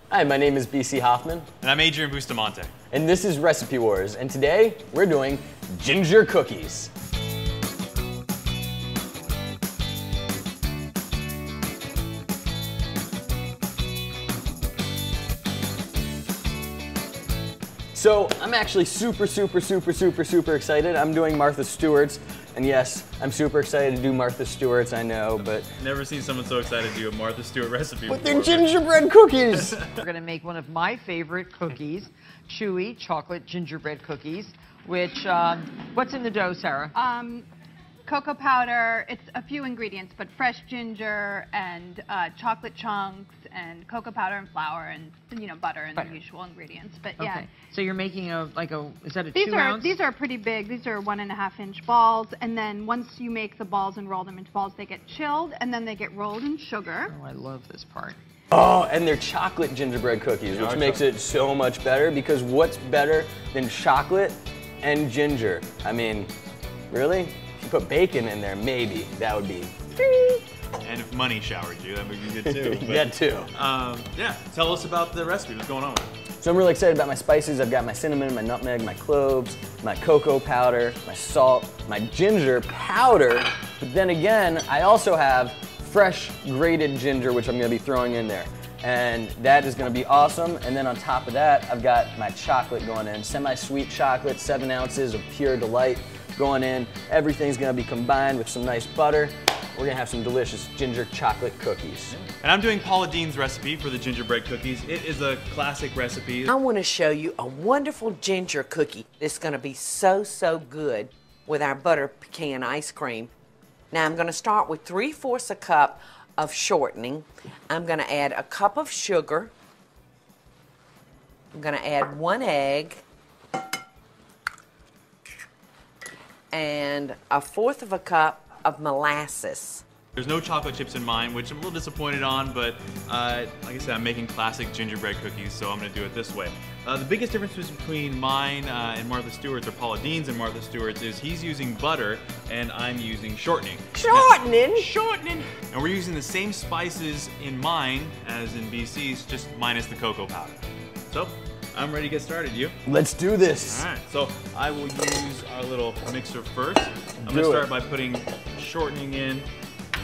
Hi, my name is BC Hoffman. And I'm Adrian Bustamante. And this is Recipe Wars. And today we're doing ginger cookies. So I'm actually super excited. I'm doing Martha Stewart's. And yes, I'm super excited to do Martha Stewart's, I know, but... Never seen someone so excited to do a Martha Stewart recipe With before. their gingerbread cookies! We're gonna make one of my favorite cookies, chewy chocolate gingerbread cookies, which, what's in the dough, Sarah? Cocoa powder, it's a few ingredients, but fresh ginger and chocolate chunks and cocoa powder and flour and, you know, butter and the usual ingredients. But yeah. Okay. So you're making is that a These 2 are ounce? These are pretty big. These are 1.5 inch balls, and then once you make the balls and roll them into balls, they get chilled and then they get rolled in sugar. Oh, I love this part. Oh, and they're chocolate gingerbread cookies, which makes it so much better, because what's better than chocolate and ginger? I mean, really? If you put bacon in there, maybe that would be. And if money showered you, that would be good too. But, that too. Yeah, tell us about the recipe. What's going on with it? So I'm really excited about my spices. I've got my cinnamon, my nutmeg, my cloves, my cocoa powder, my salt, my ginger powder. But then again, I also have fresh grated ginger, which I'm gonna be throwing in there. And that is gonna be awesome. And then on top of that, I've got my chocolate going in. Semi-sweet chocolate, 7 ounces of pure delight going in. Everything's gonna be combined with some nice butter. We're gonna have some delicious ginger chocolate cookies. And I'm doing Paula Deen's recipe for the gingerbread cookies. It is a classic recipe. I want to show you a wonderful ginger cookie that's going to be so good with our butter pecan ice cream. Now I'm going to start with 3/4 a cup of shortening. I'm going to add a cup of sugar. I'm going to add 1 egg and 1/4 a cup of molasses. There's no chocolate chips in mine, which I'm a little disappointed on, but like I said, I'm making classic gingerbread cookies, so I'm gonna do it this way. The biggest difference between mine and Martha Stewart's, or Paula Deen's and Martha Stewart's, is he's using butter and I'm using shortening. Shortening? Shortening! And we're using the same spices in mine as in BC's, just minus the cocoa powder. So, I'm ready to get started. You? Let's do this. All right, so I will use our little mixer first. I'm gonna start by putting shortening in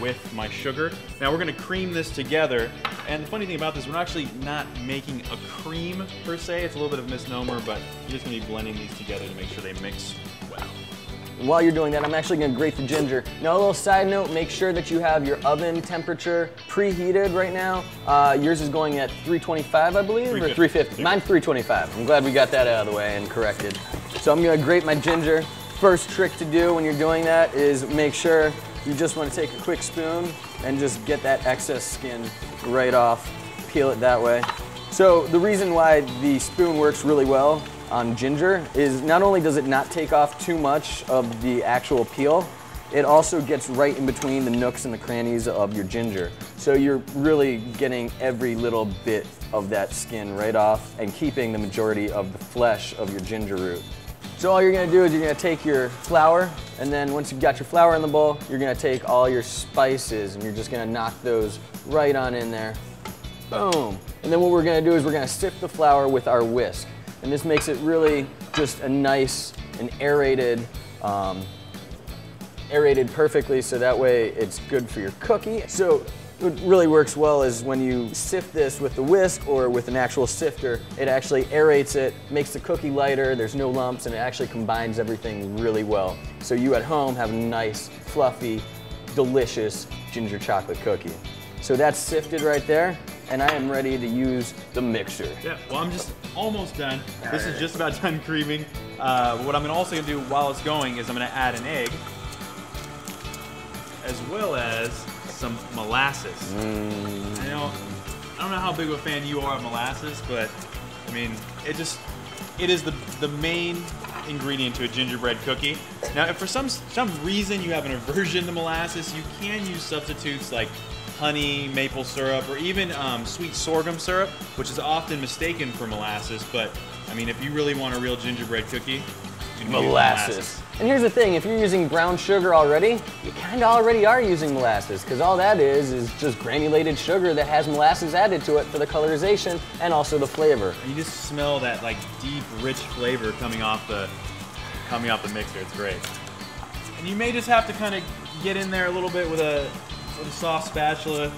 with my sugar. Now we're gonna cream this together. And the funny thing about this, we're actually not making a cream per se. It's a little bit of a misnomer, but you're just gonna be blending these together to make sure they mix well. While you're doing that, I'm actually gonna grate the ginger. Now a little side note, make sure that you have your oven temperature preheated right now. Yours is going at 325, I believe, or 350? Mine's 325. I'm glad we got that out of the way and corrected. So I'm gonna grate my ginger. First trick to do when you're doing that is make sure you just wanna take a quick spoon and just get that excess skin right off. Peel it that way. So the reason why the spoon works really well on ginger is not only does it not take off too much of the actual peel, it also gets right in between the nooks and the crannies of your ginger. So you're really getting every little bit of that skin right off and keeping the majority of the flesh of your ginger root. So all you're gonna do is you're gonna take your flour, and then once you've got your flour in the bowl, you're gonna take all your spices and you're just gonna knock those right on in there. Boom. And then what we're gonna do is we're gonna sift the flour with our whisk. And this makes it really just a nice and aerated perfectly, so that way it's good for your cookie. So what really works well is when you sift this with the whisk or with an actual sifter, it actually aerates it, makes the cookie lighter, there's no lumps, and it actually combines everything really well. So you at home have a nice, fluffy, delicious ginger chocolate cookie. So that's sifted right there, and I am ready to use the mixer. Yeah, well, I'm just almost done. This is just about done creaming. What I'm also gonna do while it's going is I'm gonna add an egg, as well as some molasses. I don't know how big of a fan you are of molasses, but I mean, it is the main ingredient to a gingerbread cookie. Now, if for some reason you have an aversion to molasses, you can use substitutes like honey, maple syrup, or even sweet sorghum syrup, which is often mistaken for molasses. But I mean, if you really want a real gingerbread cookie, molasses. And here's the thing, if you're using brown sugar already, you kind of already are using molasses, because all that is just granulated sugar that has molasses added to it for the colorization and also the flavor. And you just smell that like deep, rich flavor coming off the mixer. It's great. And you may just have to kind of get in there a little bit with a soft spatula.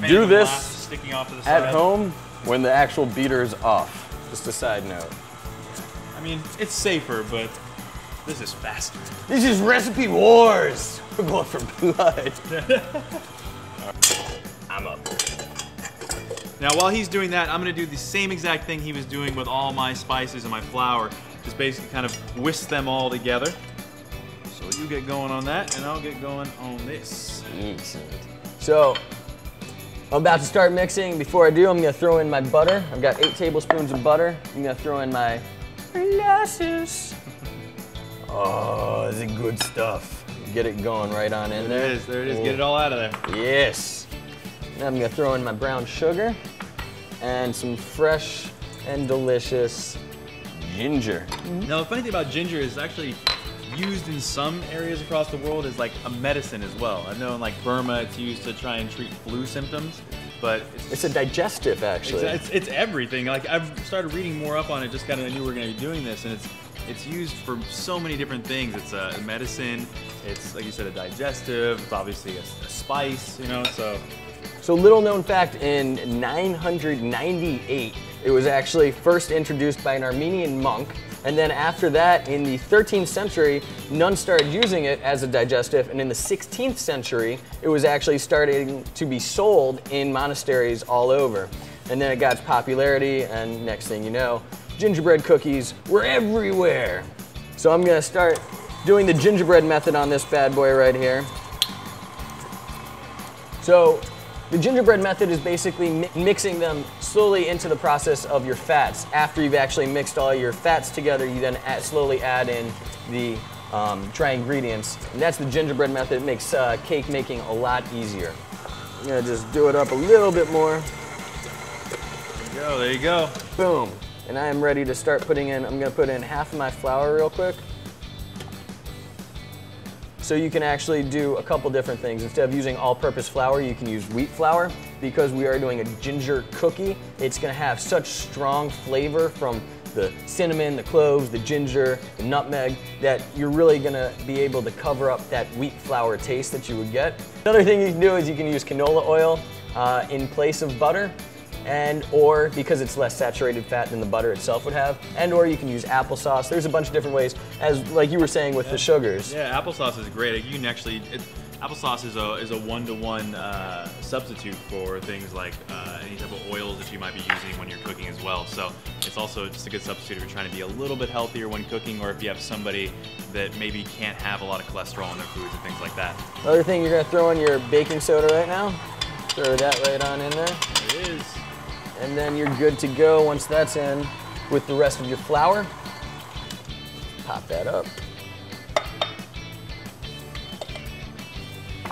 Do this sticking off to the side. at home when the actual beater is off. Just a side note. I mean, it's safer, but this is faster. This is recipe wars. We're going for blood. I'm up. Now, while he's doing that, I'm gonna do the same exact thing he was doing with all my spices and my flour. Just basically kind of whisk them all together. So you get going on that, and I'll get going on this. Excellent. So, I'm about to start mixing. Before I do, I'm gonna throw in my butter. I've got 8 tablespoons of butter. I'm gonna throw in my molasses. Oh, this is good stuff. Get it going right on in there. There it is, get it all out of there. Yes. Now I'm gonna throw in my brown sugar and some fresh and delicious ginger. Now, the funny thing about ginger is actually used in some areas across the world as like a medicine as well. I know in like Burma it's used to try and treat flu symptoms, but it's a digestive actually. It's everything. Like I've started reading more up on it, just kind of knew we were going to be doing this, and it's used for so many different things. It's a medicine, it's like you said a digestive, it's obviously a spice, you know, so little known fact, in 998 it was actually first introduced by an Armenian monk. And then after that, in the 13th century, nuns started using it as a digestive, and in the 16th century, it was actually starting to be sold in monasteries all over. And then it got its popularity, and next thing you know, gingerbread cookies were everywhere. So I'm gonna start doing the gingerbread method on this bad boy right here. So the gingerbread method is basically mixing them slowly into the process of your fats. After you've actually mixed all your fats together, you then slowly add in the dry ingredients. And that's the gingerbread method. It makes cake making a lot easier. I'm gonna just do it up a little bit more. There you go. Boom. And I am ready to start putting in, I'm gonna put in half of my flour real quick. So you can actually do a couple different things. Instead of using all-purpose flour, you can use wheat flour. Because we are doing a ginger cookie, it's gonna have such strong flavor from the cinnamon, the cloves, the ginger, the nutmeg, that you're really gonna be able to cover up that wheat flour taste that you would get. Another thing you can do is you can use canola oil in place of butter, or because it's less saturated fat than the butter itself would have, or you can use applesauce. There's a bunch of different ways, as like you were saying with the sugars. Yeah, applesauce is great. You can actually, applesauce is a one-to-one substitute for things like any type of oils that you might be using when you're cooking as well. So it's also just a good substitute if you're trying to be a little bit healthier when cooking, or if you have somebody that maybe can't have a lot of cholesterol in their foods and things like that. Another thing, you're gonna throw in your baking soda right now. Throw that right on in there. There it is. And then you're good to go once that's in with the rest of your flour. Pop that up.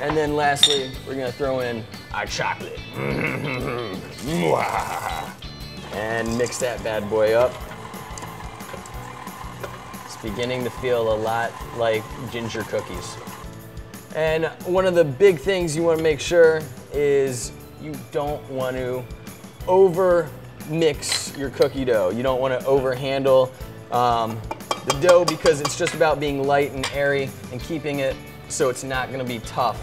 And then lastly, we're gonna throw in our chocolate. And mix that bad boy up. It's beginning to feel a lot like ginger cookies. And one of the big things you wanna make sure is you don't want to over mix your cookie dough. You don't want to over handle the dough, because it's just about being light and airy and keeping it so it's not going to be tough.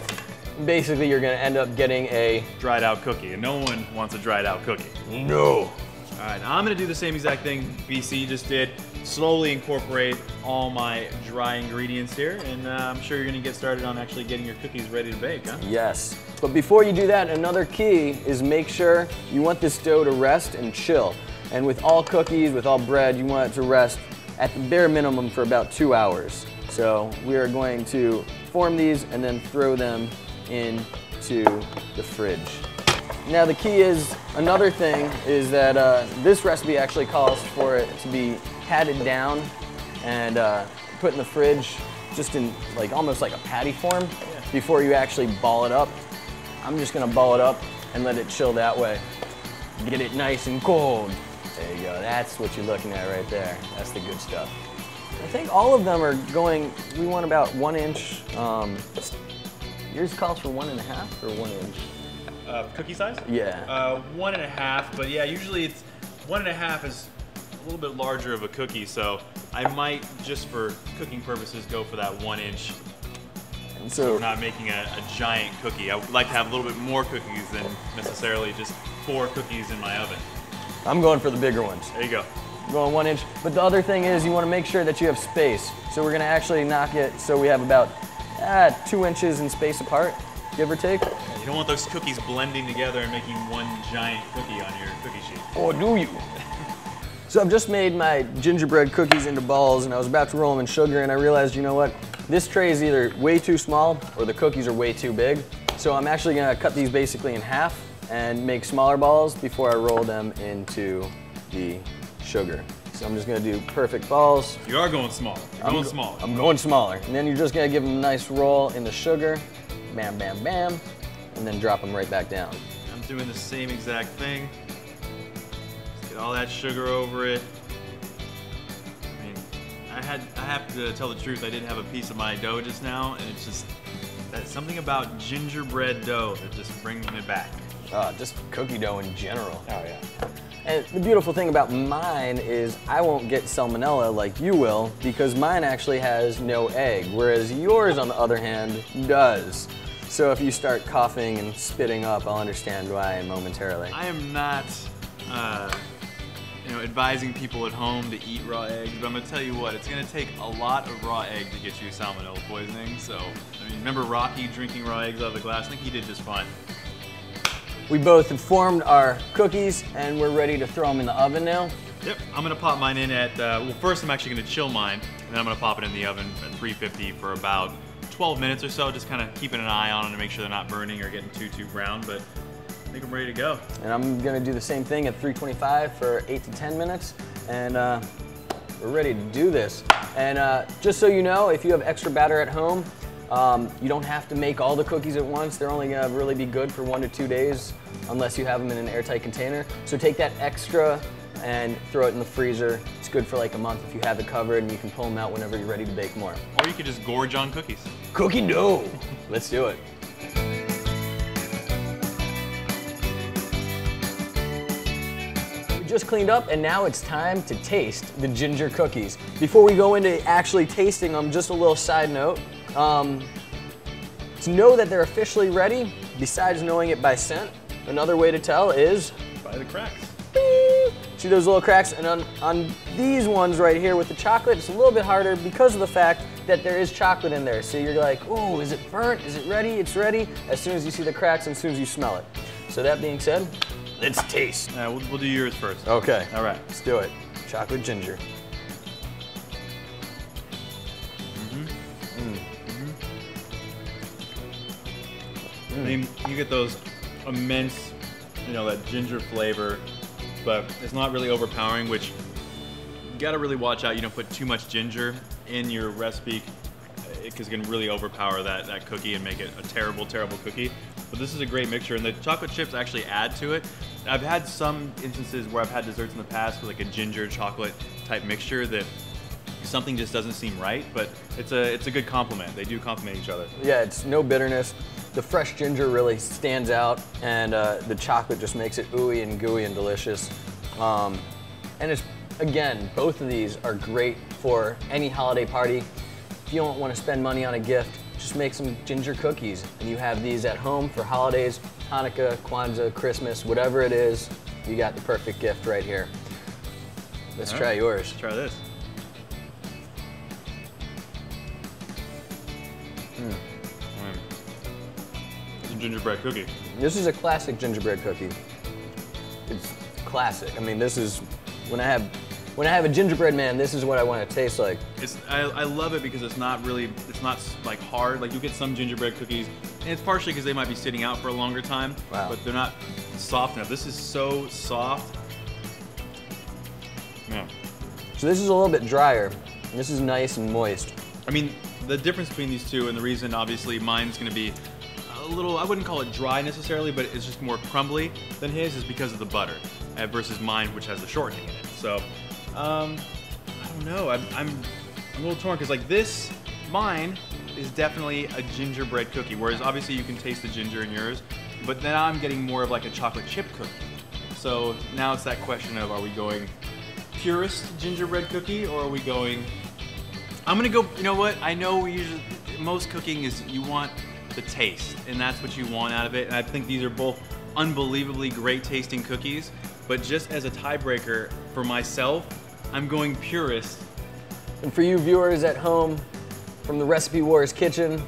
Basically, you're going to end up getting a dried out cookie, and no one wants a dried out cookie. No. All right, now I'm going to do the same exact thing BC just did. Slowly incorporate all my dry ingredients here, and I'm sure you're going to get started on actually getting your cookies ready to bake, huh? Yes. But before you do that, another key is make sure you want this dough to rest and chill. And with all cookies, with all bread, you want it to rest at the bare minimum for about 2 hours. So we are going to form these and then throw them into the fridge. Now the key is, another thing is that this recipe actually calls for it to be patted down and put in the fridge just in like almost like a patty form before you actually ball it up. I'm just gonna ball it up and let it chill that way. Get it nice and cold. There you go, that's what you're looking at right there. That's the good stuff. I think all of them are going, we want about 1 inch. Yours calls for 1.5 or 1 inch? Cookie size? Yeah. 1.5, but yeah, usually it's 1.5 is a little bit larger of a cookie, so I might, just for cooking purposes, go for that 1 inch. And So we're not making a giant cookie. I would like to have a little bit more cookies than necessarily just 4 cookies in my oven. I'm going for the bigger ones. There you go. I'm going 1 inch. But the other thing is you want to make sure that you have space. So we're going to actually knock it so we have about 2 inches in space apart, give or take. You don't want those cookies blending together and making one giant cookie on your cookie sheet. Or do you? So I've just made my gingerbread cookies into balls and I was about to roll them in sugar and I realized, you know what? This tray is either way too small or the cookies are way too big. So I'm actually gonna cut these basically in half and make smaller balls before I roll them into the sugar. So I'm just gonna do perfect balls. You are going small. You're going smaller. I'm going smaller. And then you're just gonna give them a nice roll in the sugar. Bam, bam, bam. And then drop them right back down. I'm doing the same exact thing. Just get all that sugar over it. I mean, I have to tell the truth, I did have a piece of my dough just now, and it's just, that's something about gingerbread dough that just brings me back. Just cookie dough in general. Oh yeah. And the beautiful thing about mine is I won't get salmonella like you will because mine actually has no egg, whereas yours, on the other hand, does. So if you start coughing and spitting up, I'll understand why momentarily. I am not, advising people at home to eat raw eggs, but I'm gonna tell you what, it's gonna take a lot of raw egg to get you salmonella poisoning. So, I mean, remember Rocky drinking raw eggs out of the glass? I think he did just fine. We both have formed our cookies and we're ready to throw them in the oven now. Yep, I'm gonna pop mine in at, well, first I'm actually gonna chill mine, and then I'm gonna pop it in the oven at 350 for about 12 minutes or so, just kind of keeping an eye on them to make sure they're not burning or getting too brown, but I think I'm ready to go. And I'm gonna do the same thing at 325 for 8 to 10 minutes, and we're ready to do this. And just so you know, if you have extra batter at home, you don't have to make all the cookies at once. They're only gonna really be good for 1 to 2 days, unless you have them in an airtight container. So take that extra and throw it in the freezer. It's good for like a month if you have it covered, and you can pull them out whenever you're ready to bake more. Or you could just gorge on cookies. Cookie dough. Let's do it. We just cleaned up and now it's time to taste the ginger cookies. Before we go into actually tasting them, just a little side note. To know that they're officially ready, besides knowing it by scent, another way to tell is By the cracks. see those little cracks? And on these ones right here with the chocolate, it's a little bit harder because of the fact that there is chocolate in there. So you're like, oh, is it burnt? Is it ready? It's ready. As soon as you see the cracks and as soon as you smell it. So that being said, let's taste. We'll do yours first. Okay. All right. Let's do it. Chocolate ginger. I mean, you get those immense, that ginger flavor, but it's not really overpowering, which you gotta really watch out. You don't put too much ginger in your recipe because it can really overpower that cookie and make it a terrible, terrible cookie. But this is a great mixture, and the chocolate chips actually add to it. I've had some instances where I've had desserts in the past with like a ginger chocolate type mixture that something just doesn't seem right, but it's a good compliment. They do complement each other. Yeah, it's no bitterness. The fresh ginger really stands out, and the chocolate just makes it ooey and gooey and delicious. And it's, again, both of these are great for any holiday party. If you don't want to spend money on a gift, just make some ginger cookies, and you have these at home for holidays, Hanukkah, Kwanzaa, Christmas, whatever it is, you got the perfect gift right here. Let's try yours. Let's try this. It's a gingerbread cookie. This is a classic gingerbread cookie. It's classic. I mean, this is, when I have a gingerbread man, this is what I want it to taste like. I love it because it's not like hard. Like you get some gingerbread cookies, and it's partially because they might be sitting out for a longer time, but they're not soft enough. This is so soft. Yeah. So this is a little bit drier. And this is nice and moist. I mean, the difference between these two, and the reason obviously mine's gonna be a little, I wouldn't call it dry necessarily, but it's just more crumbly than his, is because of the butter versus mine, which has the shortening in it. So, I don't know. I'm a little torn because like this, mine is definitely a gingerbread cookie, whereas obviously you can taste the ginger in yours, but now I'm getting more of like a chocolate chip cookie. So now it's that question of, are we going purest gingerbread cookie or are we going, I'm gonna go, you know what, I know we usually, most cooking is you want the taste, and that's what you want out of it, and I think these are both unbelievably great tasting cookies, but just as a tiebreaker for myself, I'm going purist. And for you viewers at home from the Recipe Wars kitchen,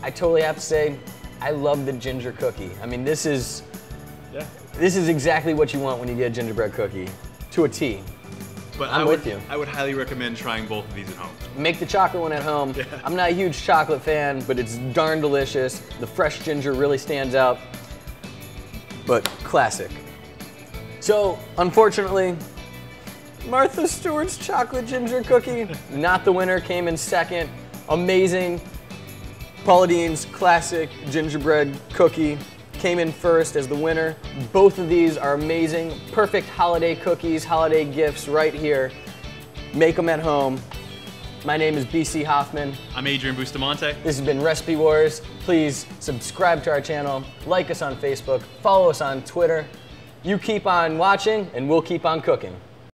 I totally have to say, I love the ginger cookie. I mean, this is exactly what you want when you get a gingerbread cookie, to a T. But I'm with you. I would highly recommend trying both of these at home. Make the chocolate one at home. Yeah. I'm not a huge chocolate fan, but it's darn delicious. The fresh ginger really stands out, but classic. So, unfortunately, Martha Stewart's chocolate ginger cookie, not the winner, came in second. Amazing. Paula Deen's classic gingerbread cookie came in first as the winner. Both of these are amazing, perfect holiday cookies, holiday gifts right here. Make them at home. My name is BC Hoffman. I'm Adrian Bustamante. This has been Recipe Wars. Please subscribe to our channel, like us on Facebook, follow us on Twitter. You keep on watching and we'll keep on cooking.